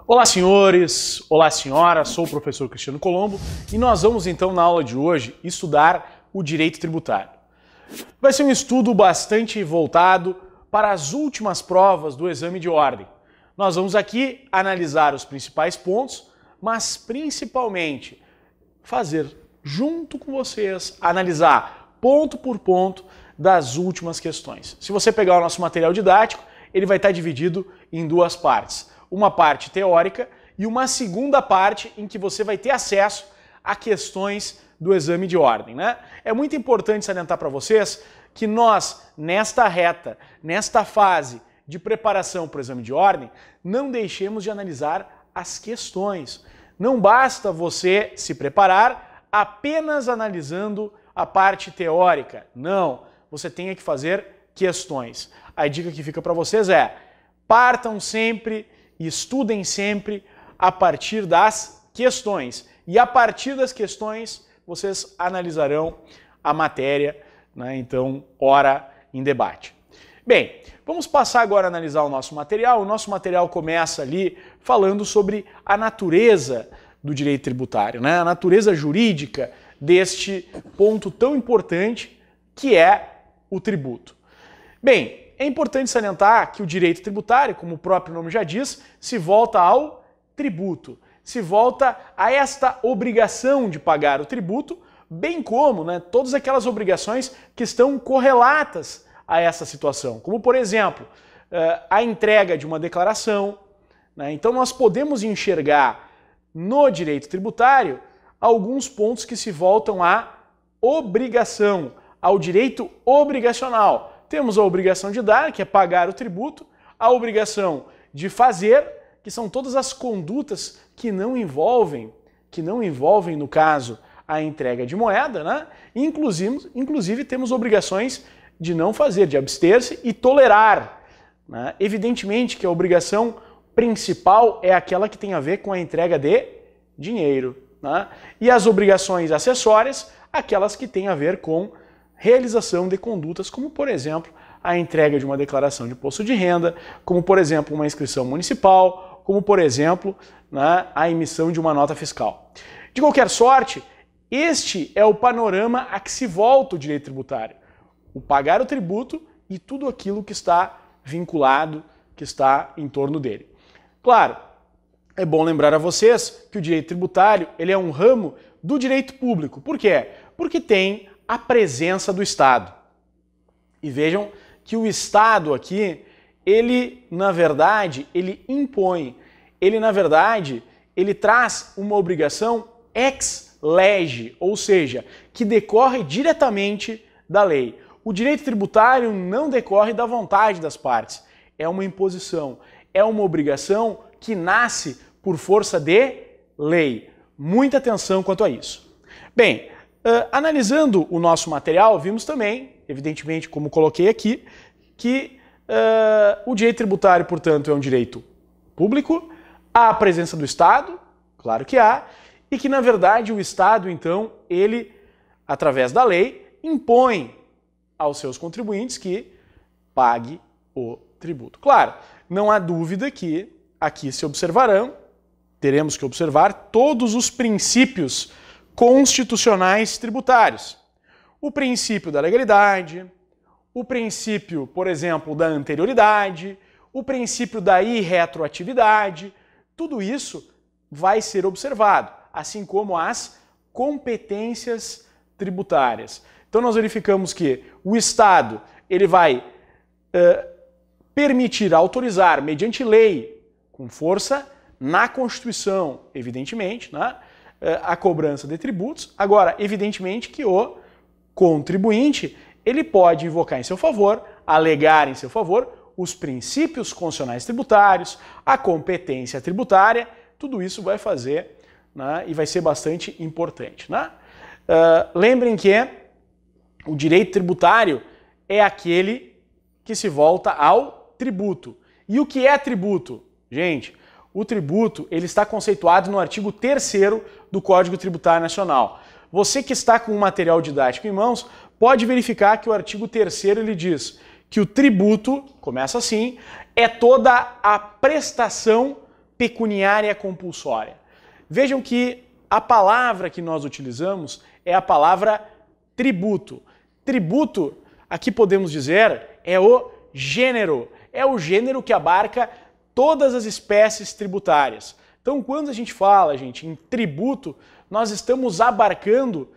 Olá senhores, olá senhora, sou o professor Cristiano Colombo e nós vamos então na aula de hoje estudar o direito tributário. Vai ser um estudo bastante voltado para as últimas provas do exame de ordem. Nós vamos aqui analisar os principais pontos, mas principalmente fazer junto com vocês, analisar ponto por ponto das últimas questões. Se você pegar o nosso material didático, ele vai estar dividido em duas partes. Uma parte teórica e uma segunda parte em que você vai ter acesso a questões do exame de ordem, né? É muito importante salientar para vocês que nós, nesta reta, nesta fase de preparação para o exame de ordem, não deixemos de analisar as questões. Não basta você se preparar apenas analisando a parte teórica. Não, você tem que fazer questões. A dica que fica para vocês é: partam sempre e estudem sempre a partir das questões. E a partir das questões, vocês analisarão a matéria, né? Então, ora em debate. Bem, vamos passar agora a analisar o nosso material. O nosso material começa ali falando sobre a natureza do direito tributário, né? A natureza jurídica deste ponto tão importante que é o tributo. Bem, é importante salientar que o direito tributário, como o próprio nome já diz, se volta ao tributo, se volta a esta obrigação de pagar o tributo, bem como, né, todas aquelas obrigações que estão correlatas a essa situação, como por exemplo, a entrega de uma declaração, né? Então nós podemos enxergar no direito tributário alguns pontos que se voltam à obrigação, ao direito obrigacional. Temos a obrigação de dar, que é pagar o tributo, a obrigação de fazer, que são todas as condutas que não envolvem, no caso, a entrega de moeda, né? Inclusive temos obrigações de não fazer, de abster-se e tolerar, né? Evidentemente que a obrigação principal é aquela que tem a ver com a entrega de dinheiro, né? E as obrigações acessórias, aquelas que têm a ver com realização de condutas, como por exemplo a entrega de uma declaração de imposto de renda, como por exemplo uma inscrição municipal, como por exemplo, né, a emissão de uma nota fiscal. De qualquer sorte, este é o panorama a que se volta o direito tributário. O pagar o tributo e tudo aquilo que está vinculado, que está em torno dele. Claro, é bom lembrar a vocês que o direito tributário ele é um ramo do direito público. Por quê? Porque tem a presença do Estado. E vejam que o Estado aqui, ele, na verdade, ele impõe, ele traz uma obrigação ex lege, ou seja, que decorre diretamente da lei. O direito tributário não decorre da vontade das partes, é uma imposição, é uma obrigação que nasce por força de lei. Muita atenção quanto a isso. Bem, analisando o nosso material, vimos também, evidentemente, como coloquei aqui, que o direito tributário, portanto, é um direito público, há a presença do Estado, claro que há, e que, na verdade, o Estado, então, ele, através da lei, impõe aos seus contribuintes que pague o tributo. Claro, não há dúvida que aqui se observarão, teremos que observar todos os princípios constitucionais tributários. O princípio da legalidade, o princípio, por exemplo, da anterioridade, o princípio da irretroatividade, tudo isso vai ser observado, assim como as competências tributárias. Então nós verificamos que o Estado ele vai permitir, autorizar, mediante lei, com força na Constituição, evidentemente, né? A cobrança de tributos. Agora, evidentemente que o contribuinte ele pode invocar em seu favor, alegar em seu favor os princípios constitucionais tributários, a competência tributária, tudo isso vai fazer, né, e vai ser bastante importante, né? Lembrem que o direito tributário é aquele que se volta ao tributo. E o que é tributo? Gente, o tributo ele está conceituado no artigo 3º do Código Tributário Nacional. Você que está com o material didático em mãos, pode verificar que o artigo 3º ele diz que o tributo, começa assim, é toda a prestação pecuniária compulsória. Vejam que a palavra que nós utilizamos é a palavra tributo. Tributo, aqui podemos dizer, é o gênero. É o gênero que abarca todas as espécies tributárias. Então, quando a gente fala, gente, em tributo, nós estamos abarcando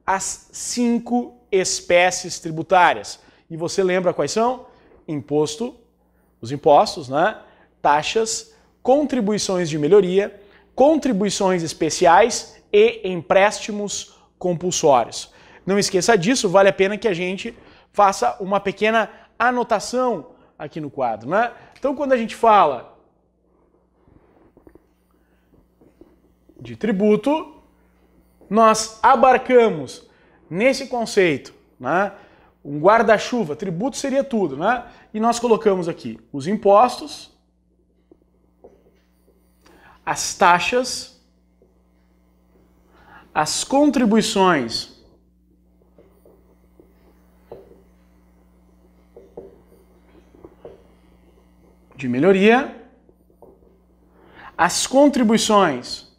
as 5 espécies tributárias. E você lembra quais são? Imposto, os impostos, né? Taxas, contribuições de melhoria, contribuições especiais e empréstimos compulsórios. Não esqueça disso, vale a pena que a gente faça uma pequena anotação aqui no quadro, né? Então, quando a gente fala de tributo, nós abarcamos nesse conceito, né, um guarda-chuva, tributo seria tudo, né? E nós colocamos aqui os impostos, as taxas, as contribuições de melhoria, as contribuições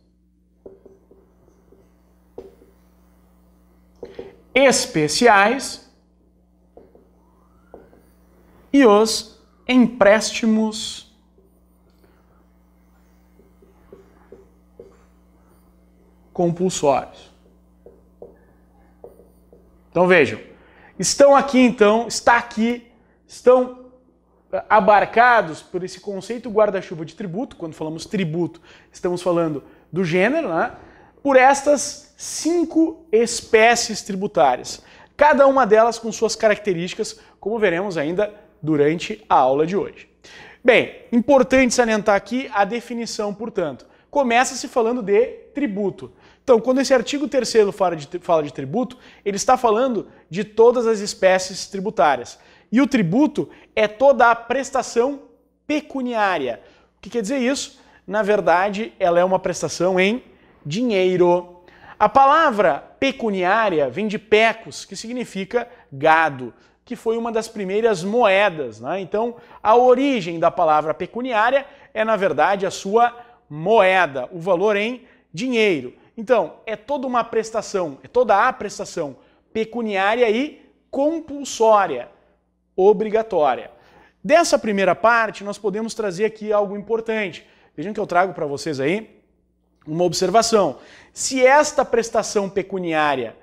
especiais e os empréstimos compulsórios. Então vejam, estão abarcados por esse conceito guarda-chuva de tributo. Quando falamos tributo, estamos falando do gênero, né? Por estas 5 espécies tributárias, cada uma delas com suas características, como veremos ainda durante a aula de hoje. Bem, importante salientar aqui a definição, portanto. Começa-se falando de tributo. Então, quando esse artigo 3º fala de tributo, ele está falando de todas as espécies tributárias. E o tributo é toda a prestação pecuniária. O que quer dizer isso? Na verdade, ela é uma prestação em dinheiro. A palavra pecuniária vem de pecus, que significa gado, que foi uma das primeiras moedas, né? Então, a origem da palavra pecuniária é, na verdade, a sua moeda, o valor em dinheiro. Então, é toda uma prestação, é toda a prestação pecuniária e compulsória, obrigatória. Dessa primeira parte, nós podemos trazer aqui algo importante. Vejam que eu trago para vocês aí uma observação. Se esta prestação pecuniária,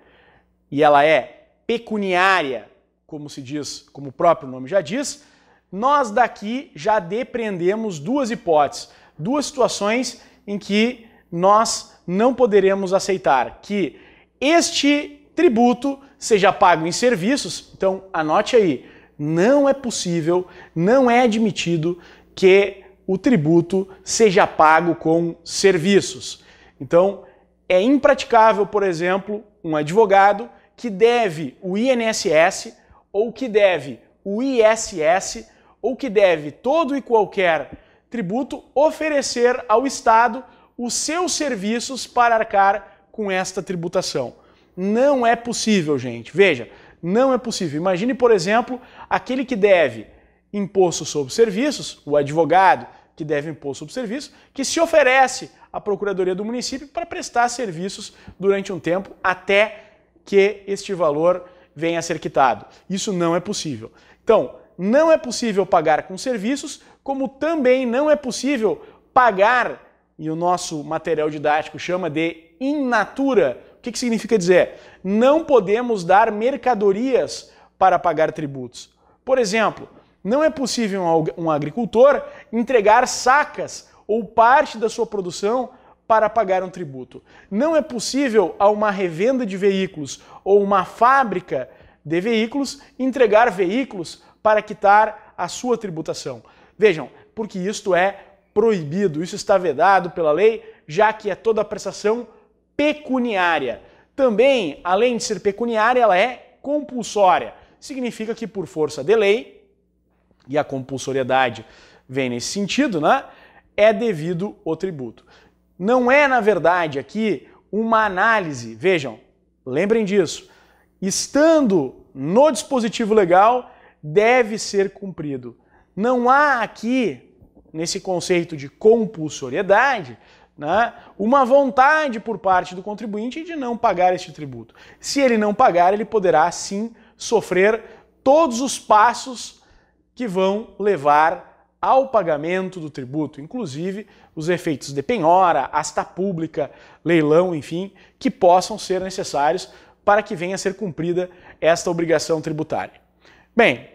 e ela é pecuniária, como se diz, como o próprio nome já diz, nós daqui já depreendemos 2 hipóteses, 2 situações em que nós não poderemos aceitar que este tributo seja pago em serviços. Então, anote aí, não é possível, não é admitido que o tributo seja pago com serviços. Então, é impraticável, por exemplo, um advogado que deve o INSS, ou que deve o ISS, ou que deve todo e qualquer tributo, oferecer ao Estado os seus serviços para arcar com esta tributação. Não é possível, gente. Veja, não é possível. Imagine, por exemplo, aquele que deve imposto sobre serviços, o advogado que deve imposto sobre serviços, que se oferece à Procuradoria do município para prestar serviços durante um tempo até que este valor venha a ser quitado. Isso não é possível. Então, não é possível pagar com serviços, como também não é possível pagar, e o nosso material didático chama de in natura. O que significa dizer? Não podemos dar mercadorias para pagar tributos. Por exemplo, não é possível um agricultor entregar sacas ou parte da sua produção para pagar um tributo. Não é possível a uma revenda de veículos ou uma fábrica de veículos entregar veículos para quitar a sua tributação. Vejam, porque isto é proibido, isso está vedado pela lei, já que é toda a prestação pecuniária. Também, além de ser pecuniária, ela é compulsória. Significa que por força de lei, e a compulsoriedade vem nesse sentido, né, é devido o tributo. Não é, na verdade, aqui uma análise, vejam, lembrem disso, estando no dispositivo legal, deve ser cumprido. Não há aqui nesse conceito de compulsoriedade, né, uma vontade por parte do contribuinte de não pagar este tributo. Se ele não pagar, ele poderá sim sofrer todos os passos que vão levar ao pagamento do tributo, inclusive os efeitos de penhora, asta pública, leilão, enfim, que possam ser necessários para que venha a ser cumprida esta obrigação tributária. Bem,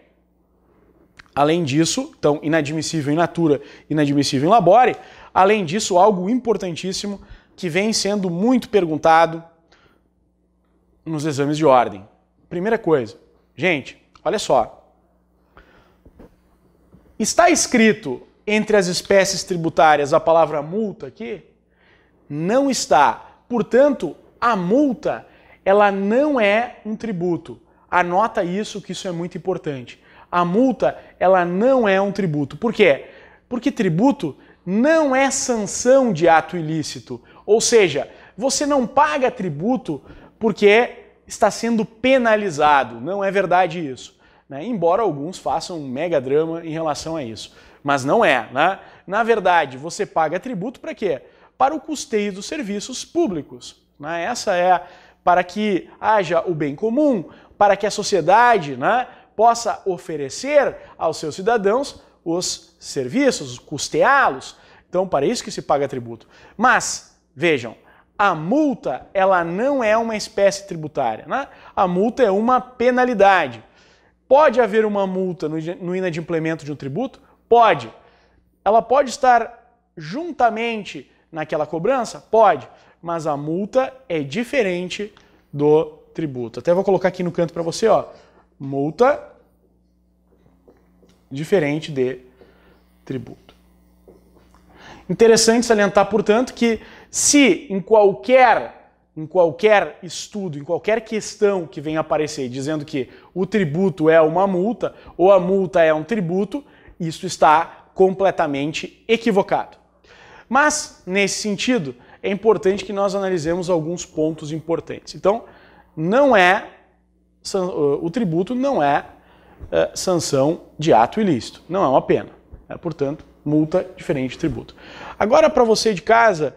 além disso, então, inadmissível in natura, inadmissível in labore, além disso, algo importantíssimo que vem sendo muito perguntado nos exames de ordem. Primeira coisa, gente, olha só. Está escrito entre as espécies tributárias a palavra multa aqui? Não está. Portanto, a multa, ela não é um tributo. Anota isso, que isso é muito importante. A multa, ela não é um tributo. Por quê? Porque tributo não é sanção de ato ilícito. Ou seja, você não paga tributo porque está sendo penalizado. Não é verdade isso, né? Embora alguns façam um mega drama em relação a isso. Mas não é, né? Na verdade, você paga tributo para quê? Para o custeio dos serviços públicos, né? Essa é para que haja o bem comum, para que a sociedade, né, possa oferecer aos seus cidadãos os serviços, custeá-los. Então, para isso que se paga tributo. Mas, vejam, a multa, ela não é uma espécie tributária, né? A multa é uma penalidade. Pode haver uma multa no inadimplemento de um tributo? Pode. Ela pode estar juntamente naquela cobrança? Pode. Mas a multa é diferente do tributo. Até vou colocar aqui no canto para você, ó. Multa diferente de tributo. Interessante salientar, portanto, que se em qualquer estudo, em qualquer questão que venha aparecer dizendo que o tributo é uma multa ou a multa é um tributo, isso está completamente equivocado. Mas, nesse sentido, é importante que nós analisemos alguns pontos importantes. Então, o tributo não é sanção de ato ilícito, não é uma pena. Portanto, multa diferente de tributo. Agora, para você de casa,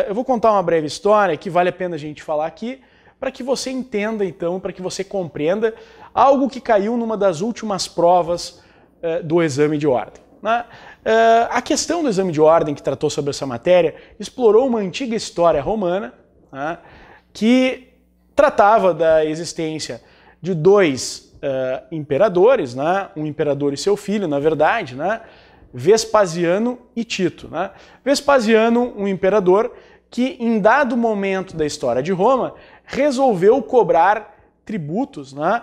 eu vou contar uma breve história que vale a pena a gente falar aqui, para que você entenda, então, para que você compreenda algo que caiu numa das últimas provas do exame de ordem, né? A questão do exame de ordem que tratou sobre essa matéria explorou uma antiga história romana, né, que tratava da existência de dois imperadores, né, um imperador e seu filho, na verdade, né, Vespasiano e Tito, né? Vespasiano, um imperador que, em dado momento da história de Roma, resolveu cobrar tributos, né,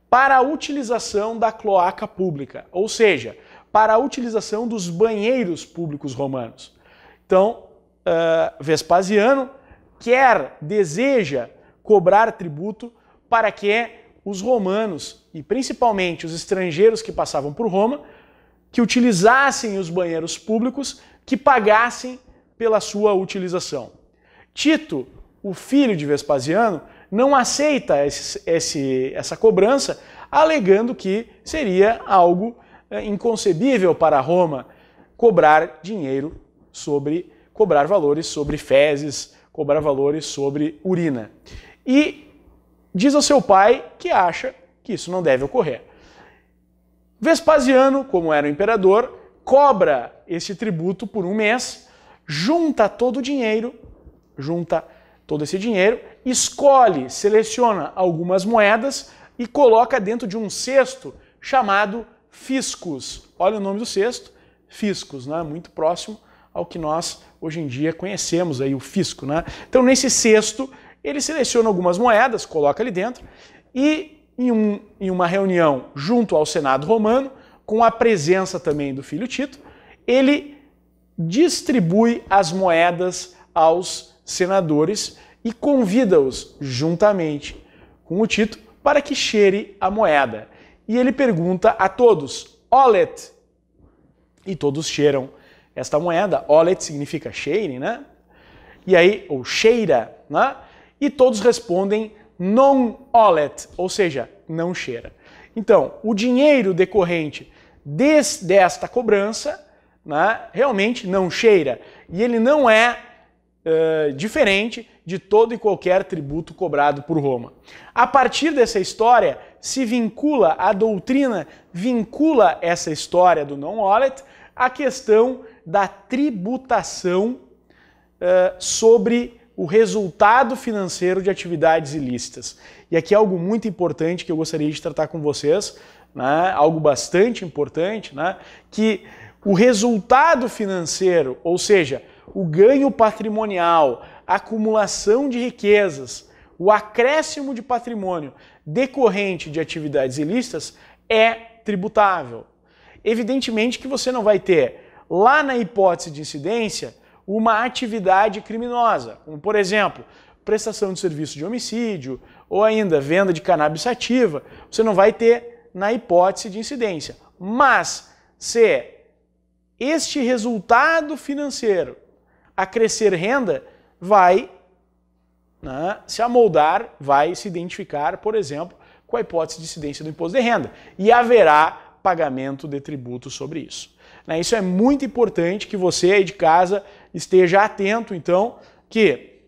para a utilização da cloaca pública, ou seja, para a utilização dos banheiros públicos romanos. Então, Vespasiano deseja cobrar tributo para que os romanos, e principalmente os estrangeiros que passavam por Roma, que utilizassem os banheiros públicos, que pagassem pela sua utilização. Tito, o filho de Vespasiano, não aceita essa cobrança, alegando que seria algo inconcebível para Roma cobrar valores sobre fezes, cobrar valores sobre urina. E diz ao seu pai que acha que isso não deve ocorrer. Vespasiano, como era o imperador, cobra esse tributo por um mês, junta todo esse dinheiro, seleciona algumas moedas e coloca dentro de um cesto chamado fiscus. Olha o nome do cesto, fiscus, né? Muito próximo ao que nós hoje em dia conhecemos aí, o fisco, né? Então, nesse cesto, ele seleciona algumas moedas, coloca ali dentro e em uma reunião junto ao Senado romano, com a presença também do filho Tito, ele distribui as moedas aos senadores e convida-os juntamente com o Tito para que cheire a moeda. E ele pergunta a todos, olet, e todos cheiram esta moeda. Olet significa cheire, né? E aí, ou cheira, né? E todos respondem non olet, ou seja, não cheira. Então, o dinheiro decorrente desta cobrança né, realmente não cheira. E ele não é diferente de todo e qualquer tributo cobrado por Roma. A partir dessa história, se vincula, a doutrina vincula essa história do non-olet à questão da tributação sobre o resultado financeiro de atividades ilícitas. E aqui é algo muito importante que eu gostaria de tratar com vocês, né, algo bastante importante, né, que o resultado financeiro, ou seja, o ganho patrimonial, a acumulação de riquezas, o acréscimo de patrimônio decorrente de atividades ilícitas é tributável. Evidentemente que você não vai ter, lá na hipótese de incidência, uma atividade criminosa, como por exemplo, prestação de serviço de homicídio ou ainda venda de cannabis sativa, você não vai ter na hipótese de incidência. Mas se este resultado financeiro acrescer renda, vai, né, se amoldar, vai se identificar, por exemplo, com a hipótese de incidência do imposto de renda. E haverá pagamento de tributo sobre isso. Isso é muito importante que você aí de casa esteja atento, então, que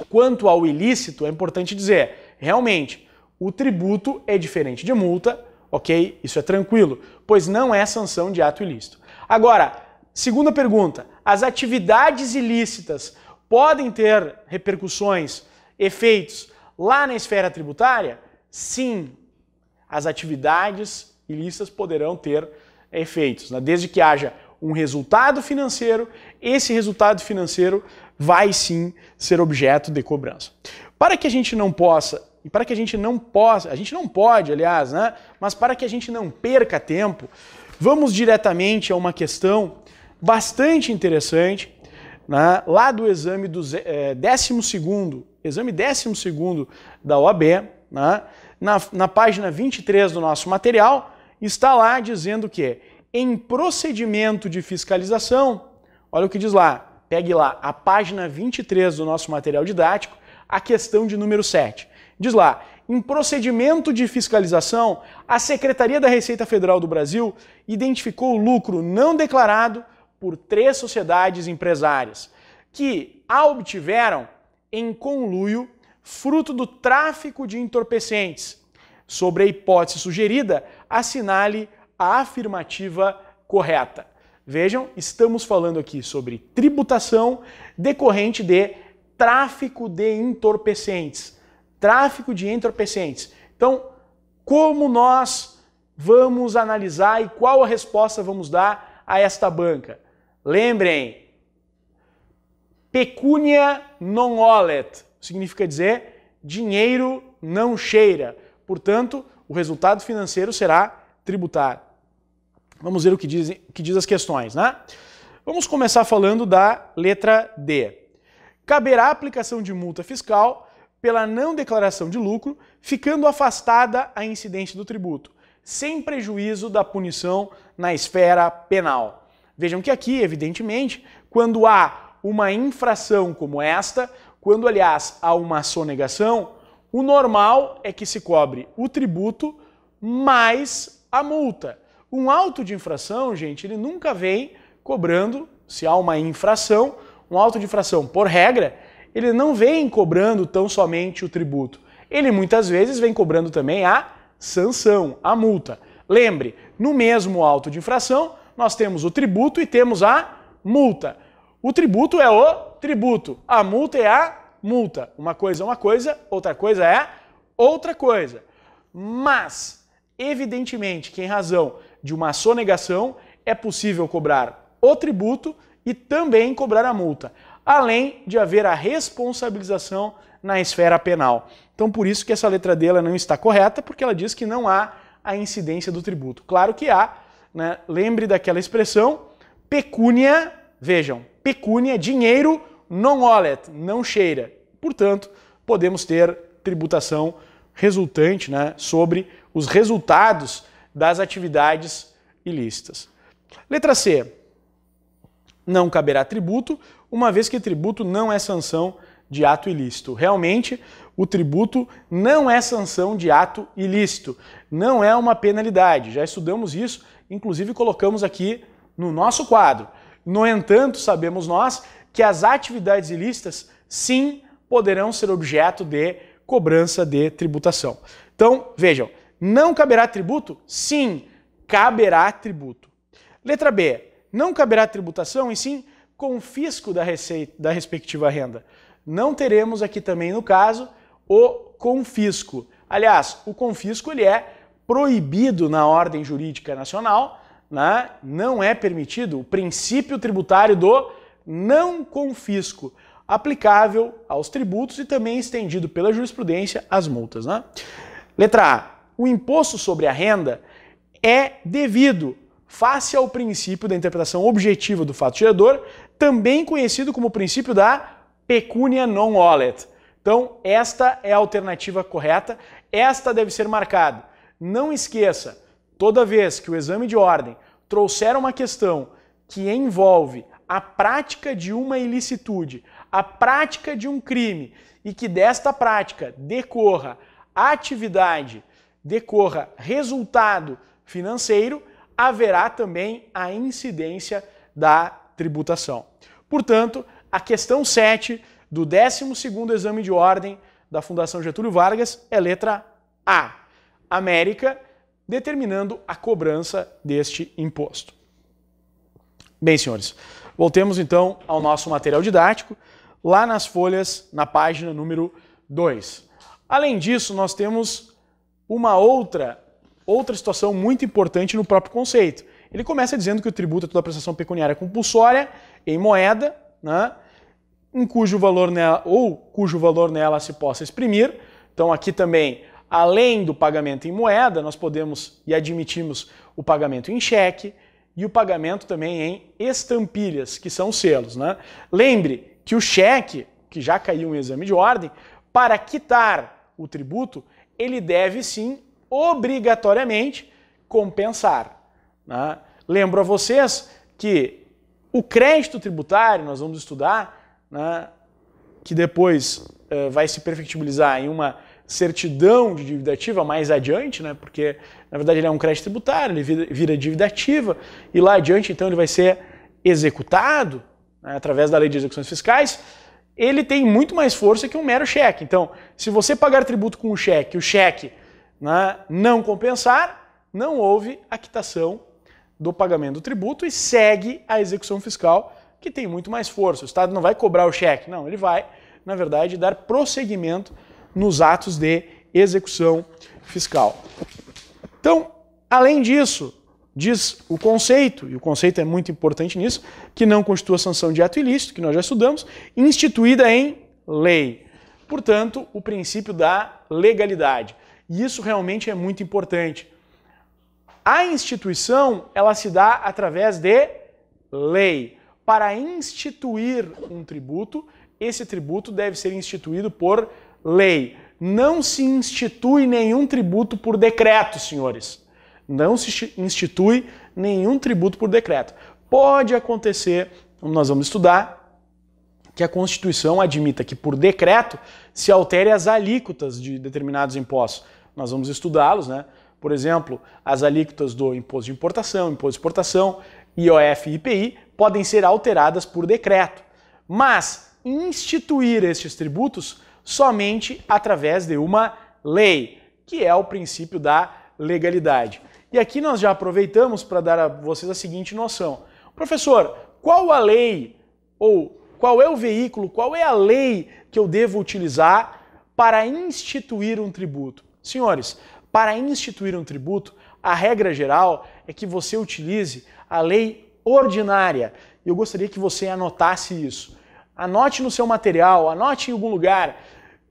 quanto ao ilícito, é importante dizer, realmente, o tributo é diferente de multa, ok? Isso é tranquilo, pois não é sanção de ato ilícito. Agora, segunda pergunta, as atividades ilícitas podem ter repercussões, efeitos lá na esfera tributária? Sim, as atividades ilícitas poderão ter efeitos, né? Desde que haja um resultado financeiro, esse resultado financeiro vai sim ser objeto de cobrança. Para que a gente não possa, e para que a gente não pode, aliás, né? Mas para que a gente não perca tempo, vamos diretamente a uma questão bastante interessante, né, lá do exame do 12º, exame 12º da OAB, né, na página 23 do nosso material, está lá dizendo que em procedimento de fiscalização, olha o que diz lá, pegue lá a página 23 do nosso material didático, a questão de número 7. Diz lá, em procedimento de fiscalização, a Secretaria da Receita Federal do Brasil identificou o lucro não declarado por 3 sociedades empresárias, que a obtiveram em conluio fruto do tráfico de entorpecentes. Sobre a hipótese sugerida, assinale a afirmativa correta. Vejam, estamos falando aqui sobre tributação decorrente de tráfico de entorpecentes. Tráfico de entorpecentes. Então, como nós vamos analisar e qual a resposta vamos dar a esta banca? Lembrem, pecúnia non olet, significa dizer dinheiro não cheira. Portanto, o resultado financeiro será tributado. Vamos ver o que diz as questões, né? Vamos começar falando da letra D. Caberá a aplicação de multa fiscal pela não declaração de lucro, ficando afastada a incidência do tributo, sem prejuízo da punição na esfera penal. Vejam que aqui, evidentemente, quando há uma infração como esta, quando, aliás, há uma sonegação, o normal é que se cobre o tributo mais a multa. Um auto de infração, gente, ele nunca vem cobrando, se há uma infração, um auto de infração, por regra, ele não vem cobrando tão somente o tributo. Ele muitas vezes vem cobrando também a sanção, a multa. Lembre, no mesmo auto de infração, nós temos o tributo e temos a multa. O tributo é o tributo, a multa é a multa. Uma coisa é uma coisa, outra coisa é outra coisa. Mas, evidentemente, que em razão de uma sonegação, é possível cobrar o tributo e também cobrar a multa, além de haver a responsabilização na esfera penal. Então, por isso que essa letra D ela não está correta, porque ela diz que não há a incidência do tributo. Claro que há, né? Lembre daquela expressão, pecúnia, vejam, pecúnia, dinheiro non olet, não cheira. Portanto, podemos ter tributação resultante, né, sobre os resultados das atividades ilícitas. Letra C. Não caberá tributo, uma vez que tributo não é sanção de ato ilícito. Realmente, o tributo não é sanção de ato ilícito, não é uma penalidade. Já estudamos isso, inclusive colocamos aqui no nosso quadro. No entanto, sabemos nós que as atividades ilícitas, sim, poderão ser objeto de cobrança de tributação. Então, vejam, não caberá tributo? Sim, caberá tributo. Letra B, não caberá tributação e sim confisco da receita da respectiva renda. Não teremos aqui também, no caso, o confisco. Aliás, o confisco ele é proibido na ordem jurídica nacional, né? Não é permitido o princípio tributário do não confisco, aplicável aos tributos e também estendido pela jurisprudência às multas, né? Letra A. O imposto sobre a renda é devido face ao princípio da interpretação objetiva do fato gerador, também conhecido como o princípio da pecúnia non olet. Então, esta é a alternativa correta, esta deve ser marcada. Não esqueça, toda vez que o exame de ordem trouxer uma questão que envolve a prática de uma ilicitude, a prática de um crime, e que desta prática decorra atividade, decorra resultado financeiro, haverá também a incidência da tributação. Portanto, a questão 7 do 12º exame de ordem da Fundação Getúlio Vargas é letra A. América, determinando a cobrança deste imposto. Bem, senhores, voltemos então ao nosso material didático, lá nas folhas, na página número 2. Além disso, nós temos uma outra situação muito importante no próprio conceito. Ele começa dizendo que o tributo é toda prestação pecuniária compulsória em moeda, né, cujo valor nela se possa exprimir. Então aqui também, além do pagamento em moeda, nós podemos e admitimos o pagamento em cheque e o pagamento também em estampilhas, que são selos, né? Lembre que o cheque, que já caiu em exame de ordem, para quitar o tributo, ele deve sim obrigatoriamente compensar, né? Lembro a vocês que o crédito tributário, nós vamos estudar, né, que depois vai se perfectibilizar em uma certidão de dívida ativa mais adiante, né, porque na verdade ele é um crédito tributário, ele vira dívida ativa e lá adiante então ele vai ser executado, né, através da lei de execuções fiscais. Ele tem muito mais força que um mero cheque. Então, se você pagar tributo com o cheque, né, não compensar, não houve a quitação do pagamento do tributo e segue a execução fiscal, que tem muito mais força. O Estado não vai cobrar o cheque, não, ele vai, na verdade, dar prosseguimento nos atos de execução fiscal. Então, além disso, diz o conceito, e o conceito é muito importante nisso, que não constitua sanção de ato ilícito, que nós já estudamos, instituída em lei. Portanto, o princípio da legalidade. E isso realmente é muito importante. A instituição, ela se dá através de lei. Para instituir um tributo, esse tributo deve ser instituído por lei. Não se institui nenhum tributo por decreto, senhores. Não se institui nenhum tributo por decreto. Pode acontecer, como nós vamos estudar, que a Constituição admita que por decreto se altere as alíquotas de determinados impostos. Nós vamos estudá-los, né? Por exemplo, as alíquotas do imposto de importação, imposto de exportação, IOF e IPI podem ser alteradas por decreto. Mas instituir estes tributos somente através de uma lei, que é o princípio da legalidade. E aqui nós já aproveitamos para dar a vocês a seguinte noção. Professor, qual a lei ou qual é o veículo, qual é a lei que eu devo utilizar para instituir um tributo? Senhores, para instituir um tributo, a regra geral é que você utilize a lei ordinária. Eu gostaria que você anotasse isso. Anote no seu material, anote em algum lugar.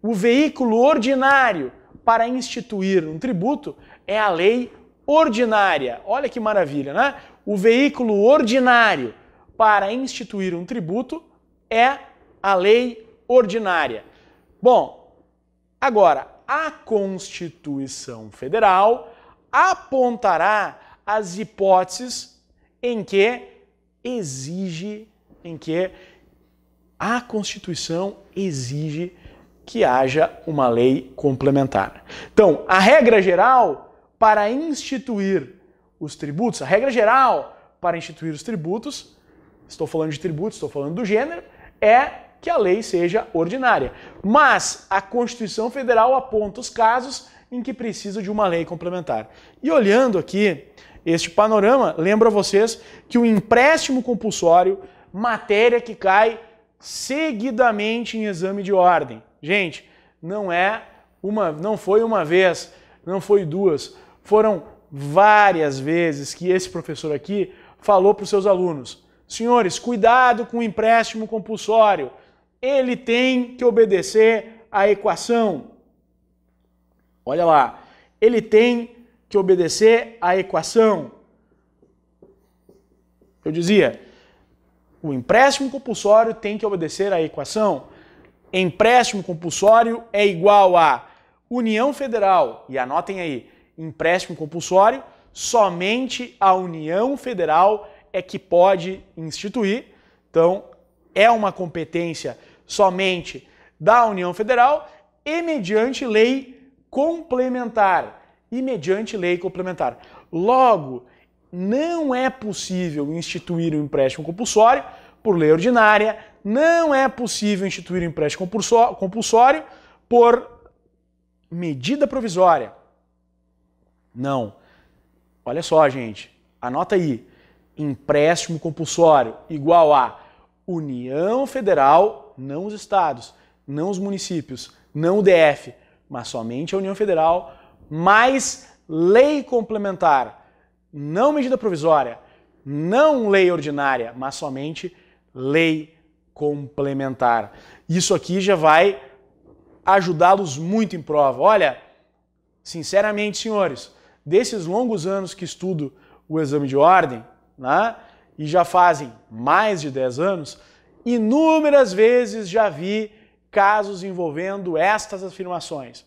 O veículo ordinário para instituir um tributo é a lei ordinária. Olha que maravilha, né? O veículo ordinário para instituir um tributo é a lei ordinária. Bom, agora, a Constituição Federal apontará as hipóteses em que a Constituição exige que haja uma lei complementar. Então, a regra geral para instituir os tributos, a regra geral para instituir os tributos, estou falando de tributos, estou falando do gênero, é que a lei seja ordinária. Mas a Constituição Federal aponta os casos em que precisa de uma lei complementar. E olhando aqui este panorama, lembro a vocês que o empréstimo compulsório, matéria que cai seguidamente em exame de ordem. Gente, não foi uma vez, não foi duas, foram várias vezes que esse professor aqui falou para os seus alunos: senhores, cuidado com o empréstimo compulsório, ele tem que obedecer à equação. Olha lá, ele tem que obedecer à equação. Eu dizia, o empréstimo compulsório tem que obedecer à equação. Empréstimo compulsório é igual a União Federal, e anotem aí, empréstimo compulsório, somente a União Federal é que pode instituir, então é uma competência somente da União Federal e mediante lei complementar. Logo, não é possível instituir um empréstimo compulsório por lei ordinária, não é possível instituir um empréstimo compulsório por medida provisória. Não. Olha só, gente, anota aí. Empréstimo compulsório igual a União Federal, não os estados, não os municípios, não o DF, mas somente a União Federal, mais lei complementar, não medida provisória, não lei ordinária, mas somente lei complementar. Isso aqui já vai ajudá-los muito em prova. Olha, sinceramente, senhores, desses longos anos que estudo o exame de ordem, né, e já fazem mais de 10 anos, inúmeras vezes já vi casos envolvendo estas afirmações.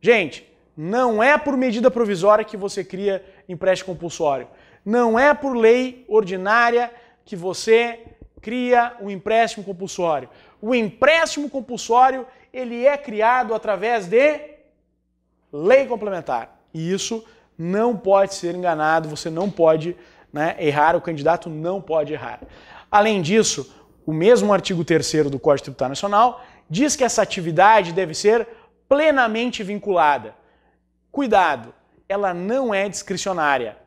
Gente, não é por medida provisória que você cria empréstimo compulsório. Não é por lei ordinária que você cria um empréstimo compulsório. O empréstimo compulsório, ele é criado através de lei complementar. E isso não pode ser enganado, você não pode, né, errar, o candidato não pode errar. Além disso, o mesmo artigo 3º do Código Tributário Nacional diz que essa atividade deve ser plenamente vinculada. Cuidado, ela não é discricionária.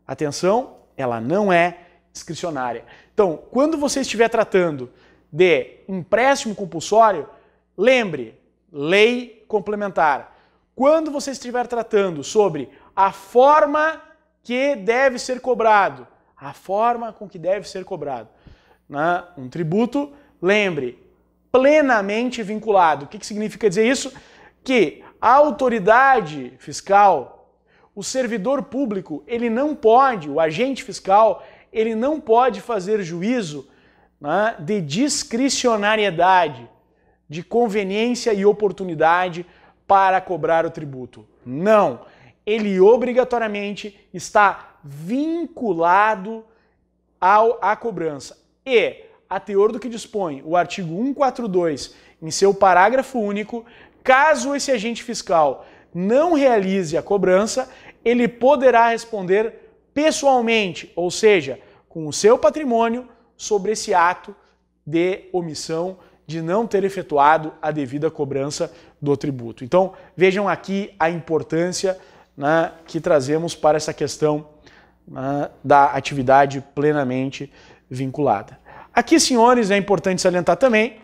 Atenção, ela não é discricionária. Então, quando você estiver tratando de empréstimo compulsório, lembre, lei complementar. Quando você estiver tratando sobre a forma que deve ser cobrado, a forma com que deve ser cobrado, né, um tributo, lembre, plenamente vinculado. O que significa dizer isso? Que a autoridade fiscal, o servidor público, ele não pode, o agente fiscal, ele não pode fazer juízo, né, de discricionariedade, de conveniência e oportunidade para cobrar o tributo. Não. Ele obrigatoriamente está vinculado à cobrança. E, a teor do que dispõe o artigo 142, em seu parágrafo único, caso esse agente fiscal não realize a cobrança, ele poderá responder pessoalmente, ou seja, com o seu patrimônio, sobre esse ato de omissão de não ter efetuado a devida cobrança do tributo. Então, vejam aqui a importância, né, que trazemos para essa questão, né, da atividade plenamente vinculada. Aqui, senhores, é importante salientar também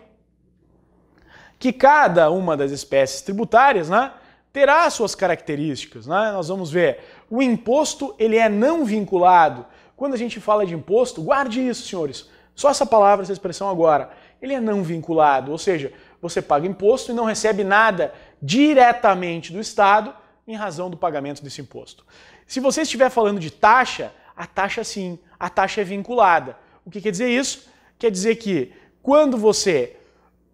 que cada uma das espécies tributárias, né, terá suas características, né? Nós vamos ver, o imposto ele é não vinculado. Quando a gente fala de imposto, guarde isso, senhores, só essa palavra, essa expressão agora, ele é não vinculado, ou seja, você paga imposto e não recebe nada diretamente do Estado em razão do pagamento desse imposto. Se você estiver falando de taxa, a taxa sim, a taxa é vinculada. O que quer dizer isso? Quer dizer que quando você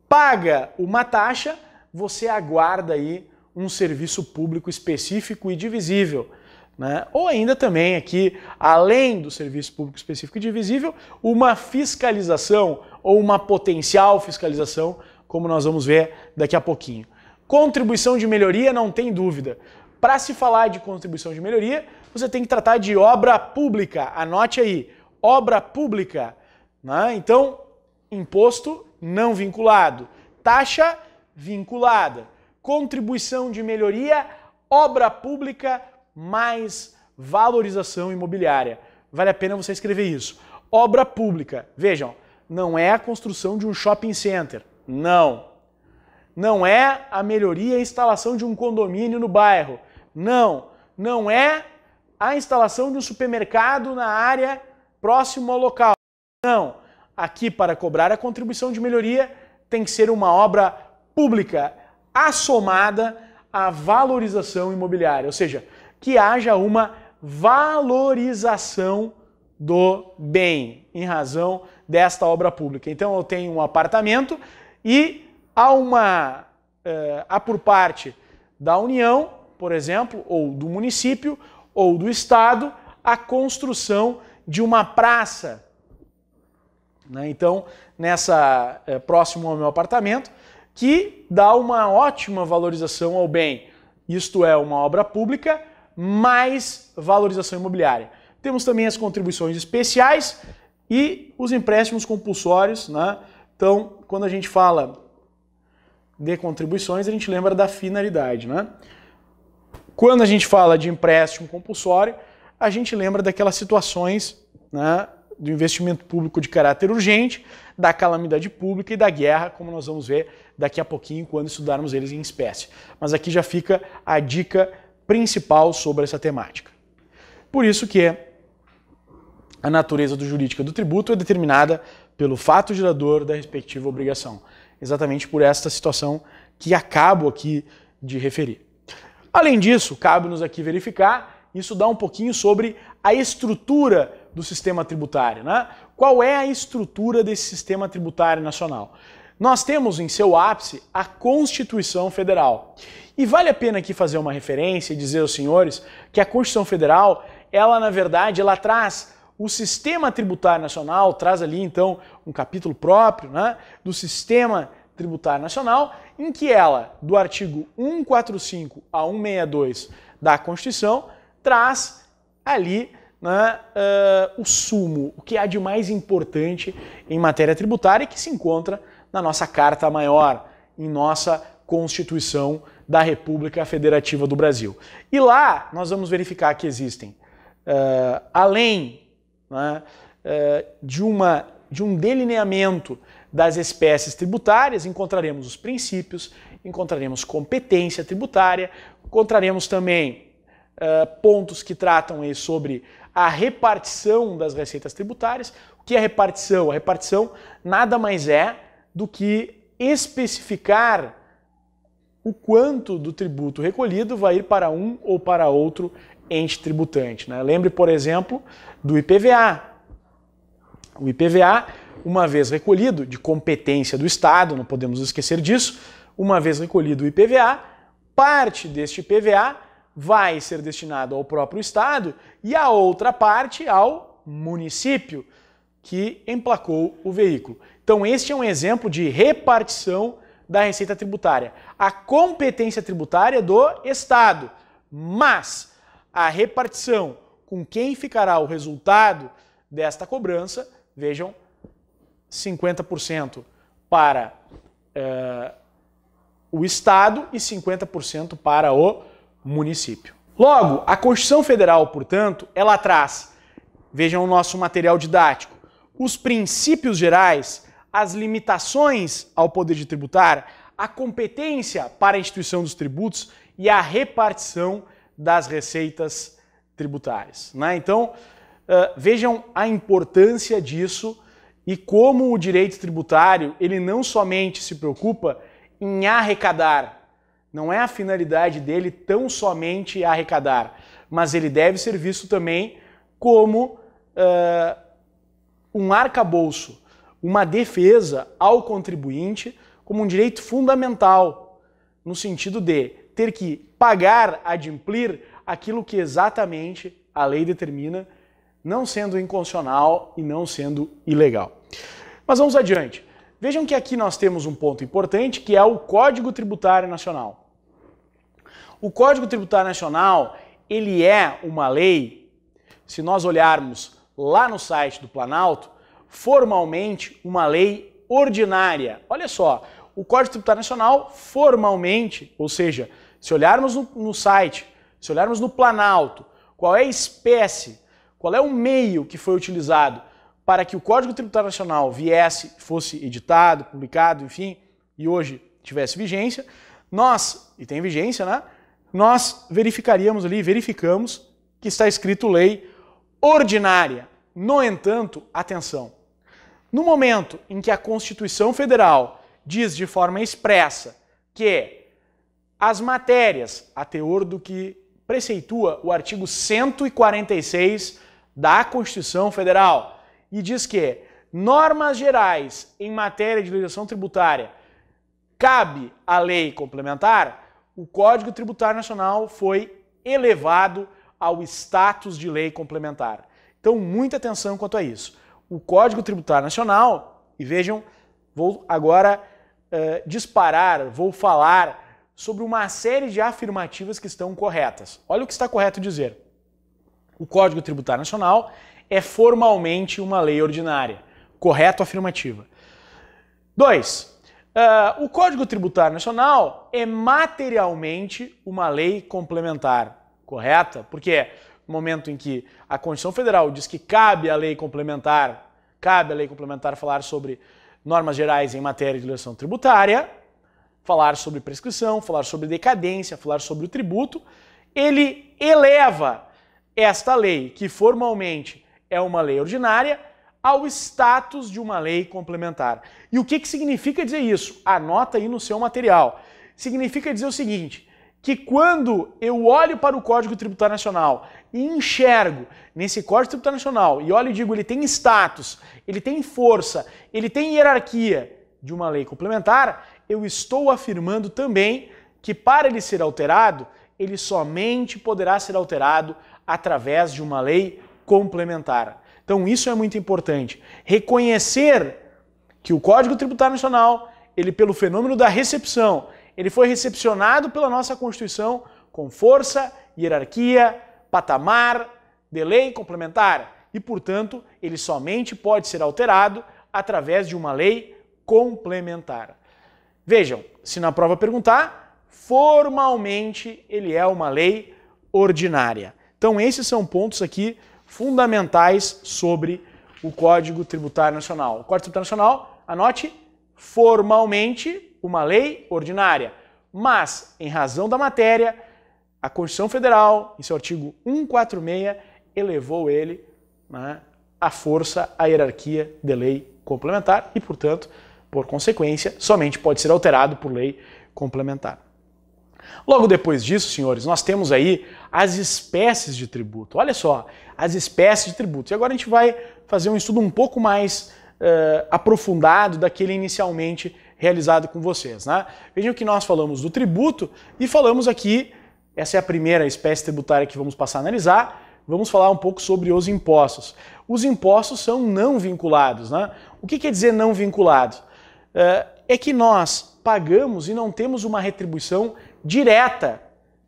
paga uma taxa, você aguarda aí um serviço público específico e divisível, né? Ou ainda também aqui, além do serviço público específico e divisível, uma fiscalização ou uma potencial fiscalização, como nós vamos ver daqui a pouquinho. Contribuição de melhoria, não tem dúvida. Para se falar de contribuição de melhoria, você tem que tratar de obra pública. Anote aí, obra pública, né? Então, imposto não vinculado, taxa vinculada, contribuição de melhoria, obra pública mais valorização imobiliária. Vale a pena você escrever isso. Obra pública, vejam, não é a construção de um shopping center, não. Não é a melhoria e instalação de um condomínio no bairro, não. Não é a instalação de um supermercado na área próximo ao local, não. Aqui, para cobrar a contribuição de melhoria, tem que ser uma obra pública assomada à valorização imobiliária, ou seja, que haja uma valorização do bem em razão desta obra pública. Então eu tenho um apartamento e há por parte da União, por exemplo, ou do município, ou do Estado, a construção de uma praça. Então, próximo ao meu apartamento, que dá uma ótima valorização ao bem. Isto é uma obra pública mais valorização imobiliária. Temos também as contribuições especiais e os empréstimos compulsórios, né? Então, quando a gente fala de contribuições, a gente lembra da finalidade, né? Quando a gente fala de empréstimo compulsório, a gente lembra daquelas situações, né, do investimento público de caráter urgente, da calamidade pública e da guerra, como nós vamos ver daqui a pouquinho quando estudarmos eles em espécie. Mas aqui já fica a dica principal sobre essa temática. Por isso que a natureza jurídica do tributo é determinada pelo fato gerador da respectiva obrigação. Exatamente por esta situação que acabo aqui de referir. Além disso, cabe-nos aqui verificar, isso dá um pouquinho sobre a estrutura do sistema tributário, né? Qual é a estrutura desse sistema tributário nacional? Nós temos em seu ápice a Constituição Federal. E vale a pena aqui fazer uma referência e dizer aos senhores que a Constituição Federal, ela na verdade, ela traz o sistema tributário nacional, traz ali então um capítulo próprio, né, do sistema tributário nacional, em que ela, do artigo 145 a 162 da Constituição, traz ali, né, o sumo, o que há de mais importante em matéria tributária, que se encontra na nossa Carta Maior, em nossa Constituição da República Federativa do Brasil. E lá nós vamos verificar que existem, além, né, de um delineamento das espécies tributárias, encontraremos os princípios, encontraremos competência tributária, encontraremos também pontos que tratam aí sobre a repartição das receitas tributárias. O que é repartição? A repartição nada mais é do que especificar o quanto do tributo recolhido vai ir para um ou para outro ente tributante, né? Lembre, por exemplo, do IPVA. O IPVA, uma vez recolhido, de competência do Estado, não podemos esquecer disso, uma vez recolhido o IPVA, parte deste IPVA vai ser destinado ao próprio Estado e a outra parte ao município que emplacou o veículo. Então este é um exemplo de repartição da receita tributária. A competência tributária do Estado, mas a repartição com quem ficará o resultado desta cobrança, vejam, 50% para o Estado e 50% para o município. Logo, a Constituição Federal, portanto, ela traz, vejam o nosso material didático, os princípios gerais, as limitações ao poder de tributar, a competência para a instituição dos tributos e a repartição das receitas tributárias, né? Então, vejam a importância disso e como o direito tributário, ele não somente se preocupa em arrecadar, não é a finalidade dele tão somente arrecadar, mas ele deve ser visto também como um arcabouço, uma defesa ao contribuinte como um direito fundamental, no sentido de ter que pagar, adimplir aquilo que exatamente a lei determina, não sendo inconstitucional e não sendo ilegal. Mas vamos adiante. Vejam que aqui nós temos um ponto importante, que é o Código Tributário Nacional. O Código Tributário Nacional, ele é uma lei, se nós olharmos lá no site do Planalto, formalmente uma lei ordinária. Olha só, o Código Tributário Nacional formalmente, ou seja, se olharmos no site, se olharmos no Planalto, qual é a espécie, qual é o meio que foi utilizado para que o Código Tributário Nacional viesse, fosse editado, publicado, enfim, e hoje tivesse vigência, nós, e tem vigência, né? Nós verificamos que está escrito lei ordinária. No entanto, atenção, no momento em que a Constituição Federal diz de forma expressa que as matérias, a teor do que preceitua o artigo 146 da Constituição Federal, e diz que normas gerais em matéria de legislação tributária cabe à lei complementar, o Código Tributário Nacional foi elevado ao status de lei complementar. Então, muita atenção quanto a isso. O Código Tributário Nacional, e vejam, vou agora vou falar sobre uma série de afirmativas que estão corretas. Olha o que está correto dizer. O Código Tributário Nacional é formalmente uma lei ordinária. Correto, afirmativa. 2. O Código Tributário Nacional é materialmente uma lei complementar. Correta? Porque no momento em que a Constituição Federal diz que cabe à lei complementar falar sobre normas gerais em matéria de legislação tributária, falar sobre prescrição, falar sobre decadência, falar sobre o tributo, ele eleva esta lei, que formalmente é uma lei ordinária, ao status de uma lei complementar. E o que significa dizer isso? Anota aí no seu material. Significa dizer o seguinte, que quando eu olho para o Código Tributário Nacional e enxergo nesse Código Tributário Nacional e olho e digo, ele tem status, ele tem força, ele tem hierarquia de uma lei complementar, eu estou afirmando também que para ele ser alterado, ele somente poderá ser alterado através de uma lei complementar. Então isso é muito importante. Reconhecer que o Código Tributário Nacional, ele pelo fenômeno da recepção, ele foi recepcionado pela nossa Constituição com força, hierarquia, patamar de lei complementar e, portanto, ele somente pode ser alterado através de uma lei complementar. Vejam, se na prova perguntar, formalmente ele é uma lei ordinária. Então esses são pontos aqui fundamentais sobre o Código Tributário Nacional. O Código Tributário Nacional, anote, formalmente uma lei ordinária, mas em razão da matéria, a Constituição Federal, em seu artigo 146, elevou ele, né, à força, à hierarquia de lei complementar e, portanto, por consequência, somente pode ser alterado por lei complementar. Logo depois disso, senhores, nós temos aí as espécies de tributo. Olha só, as espécies de tributo. E agora a gente vai fazer um estudo um pouco mais aprofundado daquele inicialmente realizado com vocês, né? Vejam que nós falamos do tributo e falamos aqui, essa é a primeira espécie tributária que vamos passar a analisar, vamos falar um pouco sobre os impostos. Os impostos são não vinculados, né? O que quer dizer não vinculado? É que nós pagamos e não temos uma retribuição direta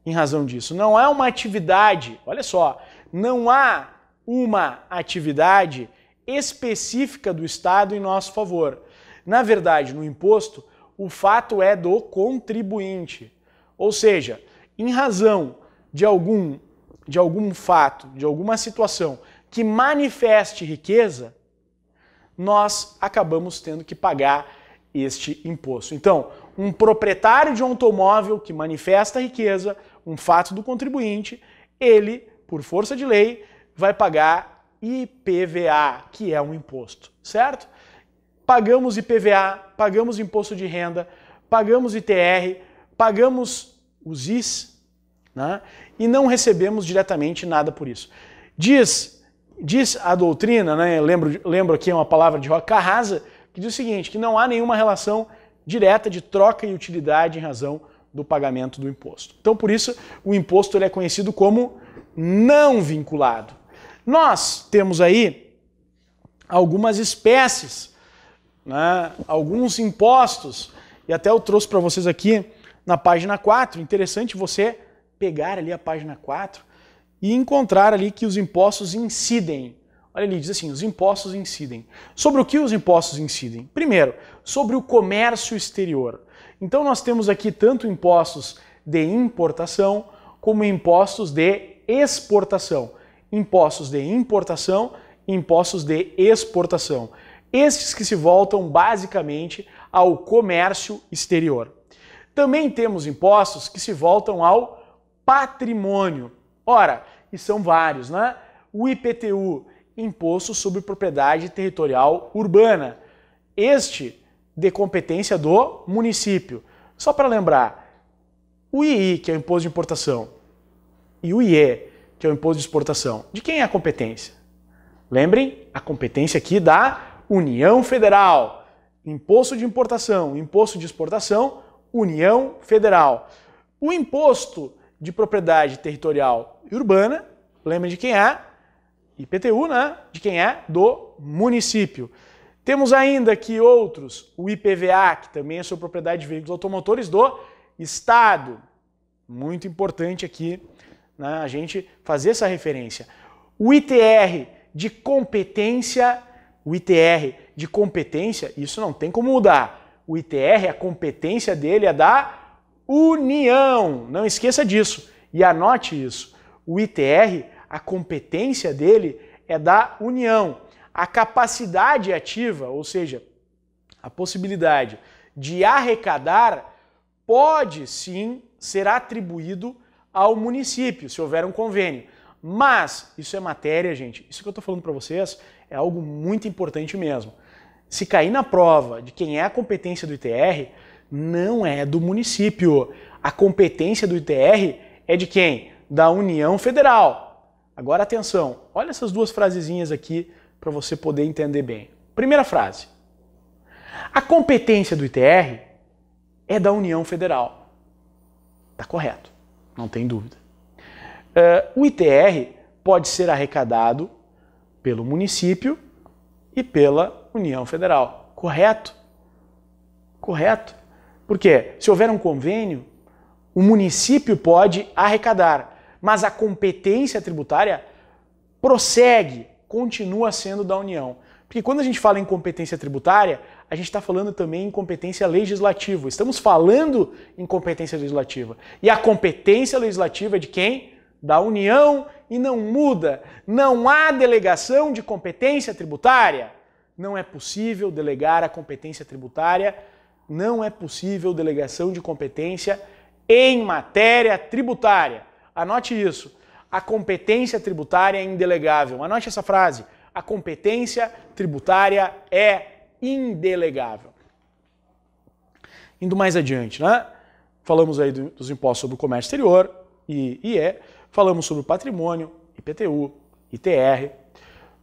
em razão disso. Não há uma atividade, olha só, não há uma atividade específica do Estado em nosso favor. Na verdade, no imposto, o fato é do contribuinte. Ou seja, em razão de algum fato, de alguma situação que manifeste riqueza, nós acabamos tendo que pagar este imposto. Então, um proprietário de um automóvel que manifesta riqueza, um fato do contribuinte, ele, por força de lei, vai pagar IPVA, que é um imposto, certo? Pagamos IPVA, pagamos imposto de renda, pagamos ITR, pagamos os IS, né? E não recebemos diretamente nada por isso. Diz a doutrina, né? Lembro aqui uma palavra de Roque Carrasa, que diz o seguinte, que não há nenhuma relação direta de troca e utilidade em razão do pagamento do imposto. Então, por isso, o imposto ele é conhecido como não vinculado. Nós temos aí algumas espécies, né, alguns impostos, e até eu trouxe para vocês aqui na página 4, interessante você pegar ali a página 4 e encontrar ali que os impostos incidem. Olha ali, diz assim, os impostos incidem. Sobre o que os impostos incidem? Primeiro, sobre o comércio exterior. Então nós temos aqui tanto impostos de importação como impostos de exportação. Impostos de importação e impostos de exportação. Estes que se voltam basicamente ao comércio exterior. Também temos impostos que se voltam ao patrimônio. Ora, e são vários, né? O IPTU, Imposto sobre Propriedade Territorial Urbana. Este de competência do município. Só para lembrar, o II, que é o Imposto de Importação, e o IE, que é o Imposto de Exportação, de quem é a competência? Lembrem, a competência aqui da União Federal. Imposto de Importação, Imposto de Exportação, União Federal. O Imposto de Propriedade Territorial Urbana, lembrem de quem é? IPTU, né? De quem é? Do município. Temos ainda aqui outros, o IPVA, que também é sobre propriedade de veículos automotores do Estado. Muito importante aqui, né, a gente fazer essa referência. O ITR de competência, isso não tem como mudar. O ITR, a competência dele é da União. Não esqueça disso e anote isso. O ITR, a competência dele é da União. A capacidade ativa, ou seja, a possibilidade de arrecadar, pode sim ser atribuído ao município, se houver um convênio. Mas, isso é matéria, gente, isso que eu estou falando para vocês é algo muito importante mesmo. Se cair na prova de quem é a competência do ITR, não é do município. A competência do ITR é de quem? Da União Federal. Agora atenção, olha essas duas frasezinhas aqui para você poder entender bem. Primeira frase. A competência do ITR é da União Federal. Está correto, não tem dúvida. O ITR pode ser arrecadado pelo município e pela União Federal. Correto? Correto. Porque se houver um convênio, o município pode arrecadar, mas a competência tributária prossegue, continua sendo da União. Porque quando a gente fala em competência tributária, a gente está falando também em competência legislativa. Estamos falando em competência legislativa. E a competência legislativa é de quem? Da União e não muda. Não há delegação de competência tributária. Não é possível delegar a competência tributária, não é possível delegação de competência em matéria tributária. Anote isso. A competência tributária é indelegável. Anote essa frase. A competência tributária é indelegável. Indo mais adiante, né? Falamos aí dos impostos sobre o comércio exterior, IE, falamos sobre o patrimônio, IPTU, ITR.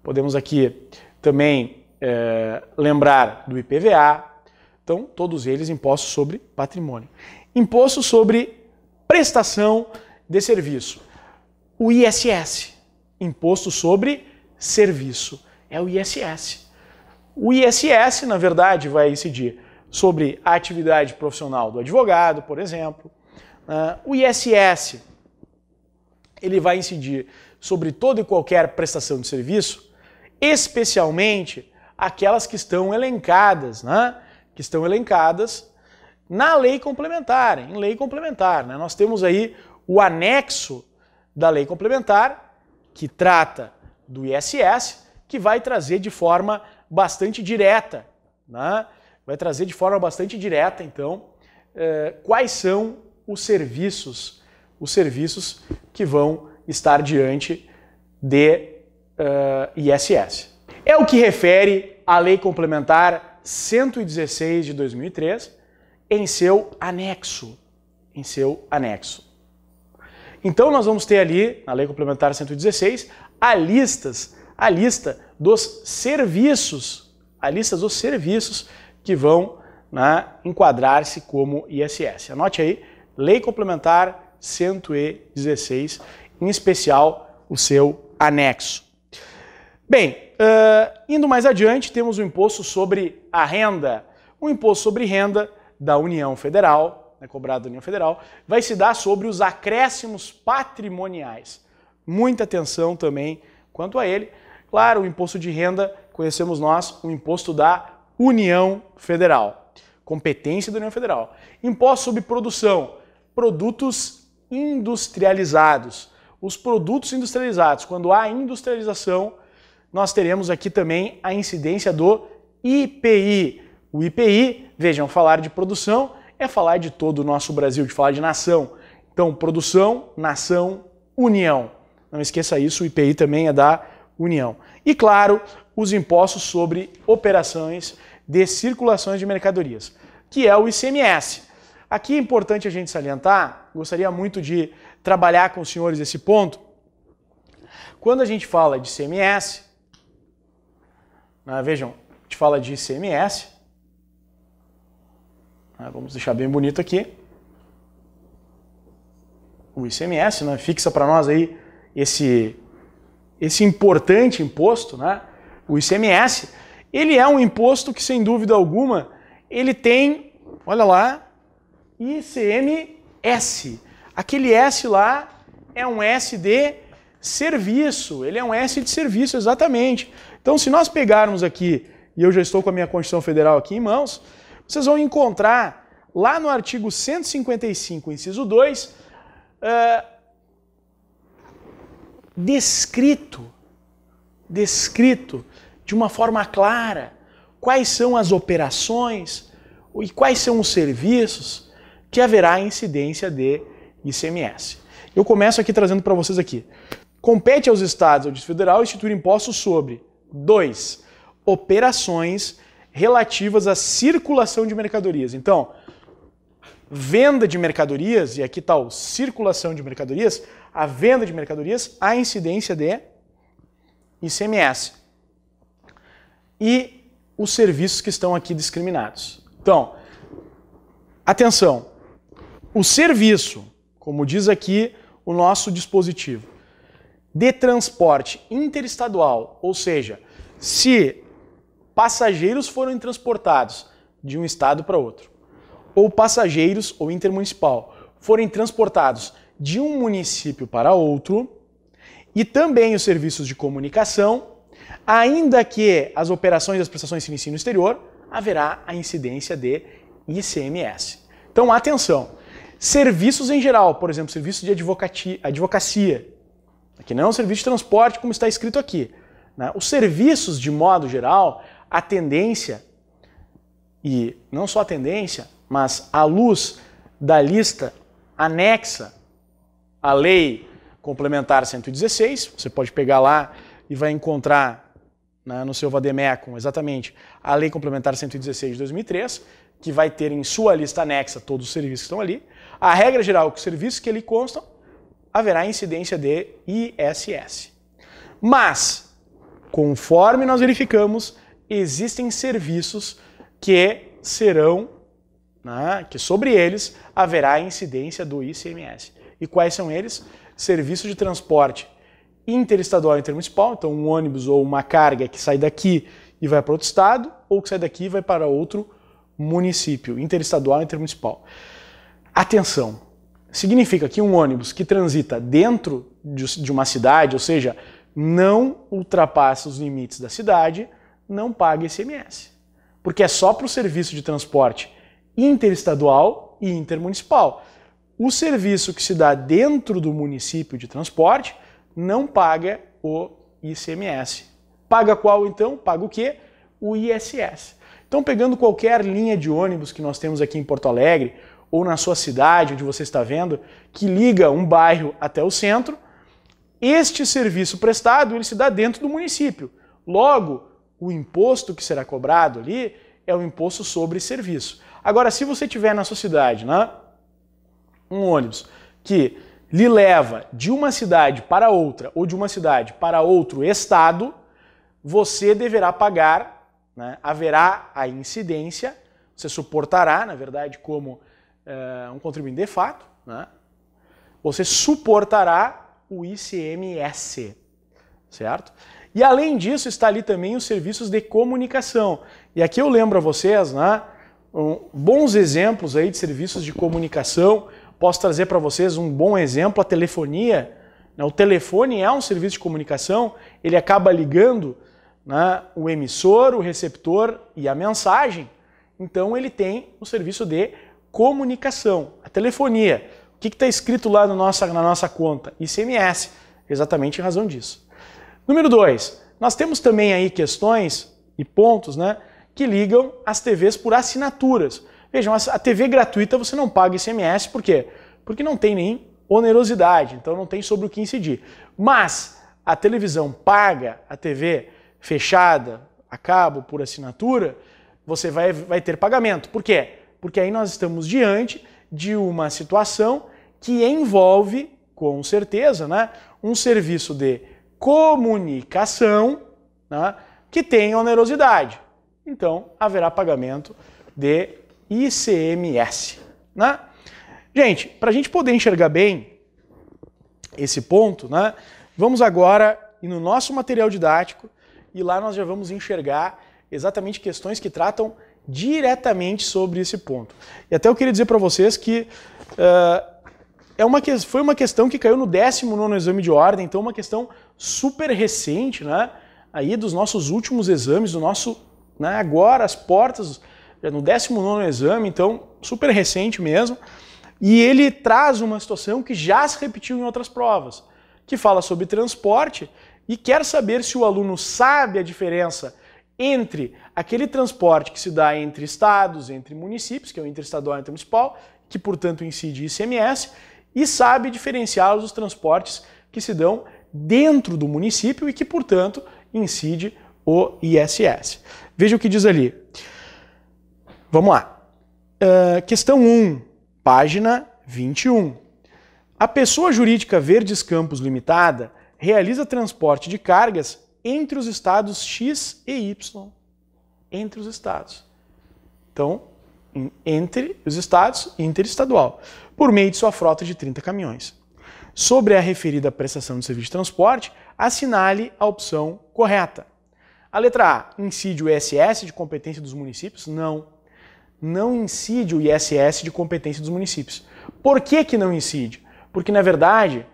Podemos aqui também lembrar do IPVA. Então, todos eles impostos sobre patrimônio. Imposto sobre prestação de serviço. O ISS, Imposto sobre Serviço, é o ISS. O ISS, na verdade, vai incidir sobre a atividade profissional do advogado, por exemplo. O ISS, ele vai incidir sobre toda e qualquer prestação de serviço, especialmente aquelas que estão elencadas, né? Que estão elencadas na lei complementar, em lei complementar. Né? Nós temos aí o anexo da lei complementar, que trata do ISS, que vai trazer de forma bastante direta, né? Vai trazer de forma bastante direta, então, quais são os serviços que vão estar diante de ISS. É o que refere a Lei Complementar 116 de 2003 em seu anexo. Então nós vamos ter ali, na Lei Complementar 116, a lista dos serviços, que vão, né, enquadrar-se como ISS. Anote aí, Lei Complementar 116, em especial o seu anexo. Bem, indo mais adiante, temos o imposto sobre a renda. O imposto sobre renda da União Federal, cobrado da União Federal, vai se dar sobre os acréscimos patrimoniais. Muita atenção também quanto a ele. Claro, o imposto de renda, conhecemos nós, o imposto da União Federal, competência da União Federal. Imposto sobre produção, produtos industrializados. Os produtos industrializados, quando há industrialização, nós teremos aqui também a incidência do IPI. O IPI, vejam, falar de produção é falar de todo o nosso Brasil, de falar de nação. Então, produção, nação, união. Não esqueça isso, o IPI também é da União. E, claro, os impostos sobre operações de circulações de mercadorias, que é o ICMS. Aqui é importante a gente salientar, gostaria muito de trabalhar com os senhores esse ponto. Quando a gente fala de ICMS, vejam, a gente fala de ICMS, vamos deixar bem bonito aqui, o ICMS, fixa para nós aí esse importante imposto, o ICMS, ele é um imposto que, sem dúvida alguma, ele tem, olha lá, ICMS. Aquele S lá é um S de serviço, ele é um S de serviço, exatamente. Então, se nós pegarmos aqui, e eu já estou com a minha Constituição Federal aqui em mãos, vocês vão encontrar lá no artigo 155, inciso 2, descrito de uma forma clara quais são as operações e quais são os serviços que haverá incidência de ICMS. Eu começo aqui trazendo para vocês aqui. Compete aos estados ou ao Distrito Federal instituir impostos sobre 2. Operações relativas à circulação de mercadorias. Então, venda de mercadorias, e aqui está o circulação de mercadorias, a venda de mercadorias, a incidência de ICMS. E os serviços que estão aqui discriminados. Então, atenção, o serviço, como diz aqui o nosso dispositivo, de transporte interestadual, ou seja, se passageiros foram transportados de um estado para outro, ou passageiros ou intermunicipal forem transportados de um município para outro, e também os serviços de comunicação, ainda que as operações e as prestações se iniciem no exterior, haverá a incidência de ICMS. Então, atenção, serviços em geral, por exemplo, serviço de advocacia, que não é um serviço de transporte como está escrito aqui. Os serviços, de modo geral, a tendência, e não só a tendência, mas à luz da lista anexa à Lei Complementar 116, você pode pegar lá e vai encontrar no seu Vademecum exatamente a Lei Complementar 116 de 2003, que vai ter em sua lista anexa todos os serviços que estão ali. A regra geral é que os serviços que ali constam, haverá incidência de ISS. Mas, conforme nós verificamos, existem serviços que serão, que sobre eles haverá incidência do ICMS. E quais são eles? Serviço de transporte interestadual e intermunicipal, então um ônibus ou uma carga que sai daqui e vai para outro estado, ou que sai daqui e vai para outro município, interestadual e intermunicipal. Atenção! Significa que um ônibus que transita dentro de uma cidade, ou seja, não ultrapassa os limites da cidade, não paga ICMS. Porque é só para o serviço de transporte interestadual e intermunicipal. O serviço que se dá dentro do município de transporte não paga o ICMS. Paga qual então? Paga o quê? O ISS. Então, pegando qualquer linha de ônibus que nós temos aqui em Porto Alegre, ou na sua cidade, onde você está vendo, que liga um bairro até o centro, este serviço prestado ele se dá dentro do município. Logo, o imposto que será cobrado ali é o imposto sobre serviço. Agora, se você tiver na sua cidade, um ônibus que lhe leva de uma cidade para outra ou de uma cidade para outro estado, você deverá pagar, haverá a incidência, você suportará, na verdade, como um contribuinte de fato, você suportará o ICMS, certo? E além disso está ali também os serviços de comunicação. E aqui eu lembro a vocês, bons exemplos aí de serviços de comunicação. Posso trazer para vocês um bom exemplo, a telefonia O telefone é um serviço de comunicação, ele acaba ligando, né, o emissor, o receptor e a mensagem, então ele tem o serviço de comunicação, a telefonia. O que está escrito lá na nossa conta? ICMS, exatamente em razão disso. Número 2, nós temos também aí questões e pontos, né, que ligam as TVs por assinaturas. Vejam, a TV gratuita você não paga ICMS, por quê? Porque não tem nem onerosidade, então não tem sobre o que incidir. Mas a televisão paga, a TV fechada, a cabo, por assinatura, você vai ter pagamento. Por quê? Porque aí nós estamos diante de uma situação que envolve, com certeza, né, um serviço de comunicação, né, que tem onerosidade. Então, haverá pagamento de ICMS. Né? Gente, para a gente poder enxergar bem esse ponto, né, vamos agora ir no nosso material didático e lá nós já vamos enxergar exatamente questões que tratam diretamente sobre esse ponto. E até eu queria dizer para vocês que foi uma questão que caiu no 19º exame de ordem, então uma questão super recente, né, aí dos nossos últimos exames, do nosso, né, agora as portas, no 19º exame, então super recente mesmo, e ele traz uma situação que já se repetiu em outras provas, que fala sobre transporte e quer saber se o aluno sabe a diferença entre aquele transporte que se dá entre estados, entre municípios, que é o interestadual e intermunicipal, que portanto incide ICMS, e sabe diferenciar os transportes que se dão dentro do município e que portanto incide o ISS. Veja o que diz ali. Vamos lá. Questão 1, página 21. A pessoa jurídica Verdes Campos Limitada realiza transporte de cargas entre os estados X e Y. Entre os estados. Então, entre os estados, interestadual, por meio de sua frota de 30 caminhões. Sobre a referida prestação de serviço de transporte, assinale a opção correta. A letra A, incide o ISS de competência dos municípios? Não. Não incide o ISS de competência dos municípios. Por que que não incide? Porque, na verdade,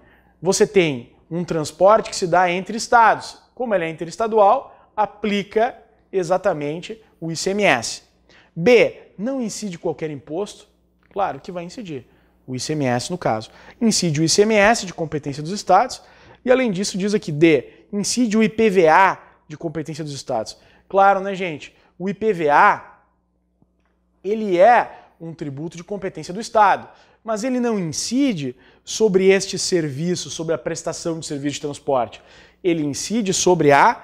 você tem um transporte que se dá entre estados. Como ele é interestadual, aplica exatamente o ICMS. B, não incide qualquer imposto? Claro que vai incidir. O ICMS, no caso. Incide o ICMS de competência dos estados. E, além disso, diz aqui D, incide o IPVA de competência dos estados. Claro, né, gente? O IPVA, ele é um tributo de competência do estado, mas ele não incide sobre este serviço, sobre a prestação de serviço de transporte. Ele incide sobre a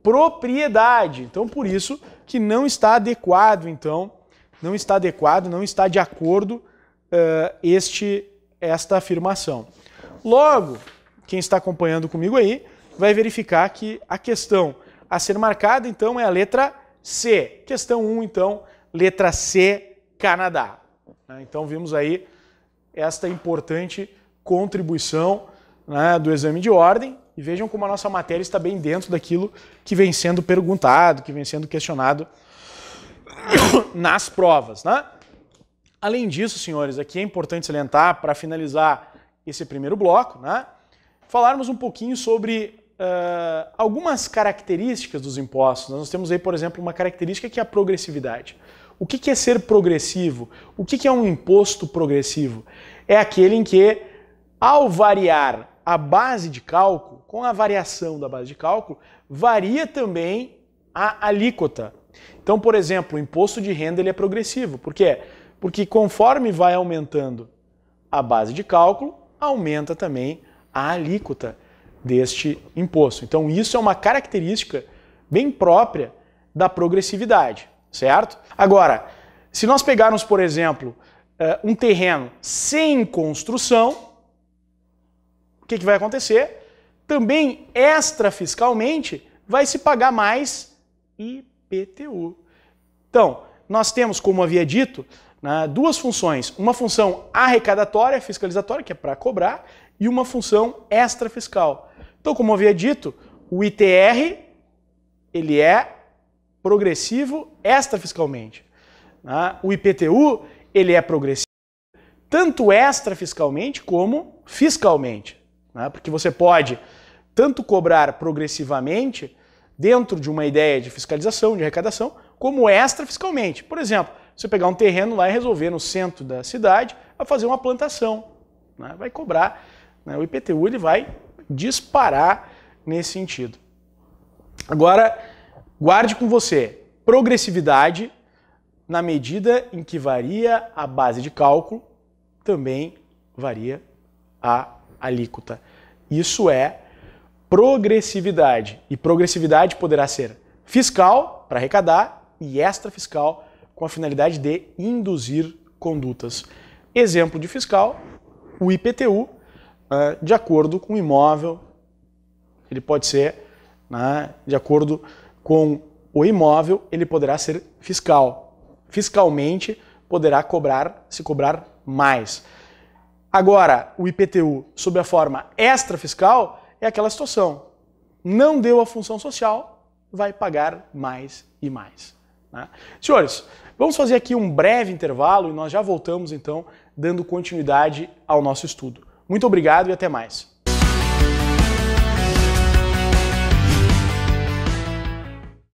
propriedade. Então, por isso que não está adequado, não está de acordo esta afirmação. Logo, quem está acompanhando comigo aí vai verificar que a questão a ser marcada, então, é a letra C. Questão 1, então, letra C, Canadá. Então, vimos aí esta importante contribuição, né, do exame de ordem. E vejam como a nossa matéria está bem dentro daquilo que vem sendo perguntado, que vem sendo questionado nas provas. Né? Além disso, senhores, aqui é importante salientar, para finalizar esse primeiro bloco, né, falarmos um pouquinho sobre algumas características dos impostos. Nós temos aí, por exemplo, uma característica que é a progressividade. O que é ser progressivo? O que é um imposto progressivo? É aquele em que, ao variar a base de cálculo, com a variação da base de cálculo, varia também a alíquota. Então, por exemplo, o imposto de renda ele é progressivo. Por quê? Porque conforme vai aumentando a base de cálculo, aumenta também a alíquota deste imposto. Então, isso é uma característica bem própria da progressividade, certo? Agora, se nós pegarmos, por exemplo, um terreno sem construção, o que vai acontecer? Também extrafiscalmente vai se pagar mais IPTU. Então, nós temos, como havia dito, duas funções. Uma função arrecadatória, fiscalizatória, que é para cobrar, e uma função extrafiscal. Então, como havia dito, o ITR ele é progressivo extrafiscalmente. O IPTU ele é progressivo tanto extrafiscalmente como fiscalmente. né? Porque você pode tanto cobrar progressivamente dentro de uma ideia de fiscalização, de arrecadação, como extrafiscalmente. Por exemplo, você pegar um terreno lá e resolver no centro da cidade a fazer uma plantação, né? Vai cobrar, né? O IPTU ele vai disparar nesse sentido. Agora, guarde com você, progressividade na medida em que varia a base de cálculo, também varia a alíquota. Isso é progressividade. E progressividade poderá ser fiscal, para arrecadar, e extrafiscal, com a finalidade de induzir condutas. Exemplo de fiscal, o IPTU, de acordo com o imóvel, ele pode ser, né, de acordo com o imóvel, ele poderá ser fiscal. Fiscalmente, poderá se cobrar mais. Agora, o IPTU, sob a forma extrafiscal, é aquela situação. Não deu a função social, vai pagar mais e mais, né? Senhores, vamos fazer aqui um breve intervalo e nós já voltamos, então, dando continuidade ao nosso estudo. Muito obrigado e até mais.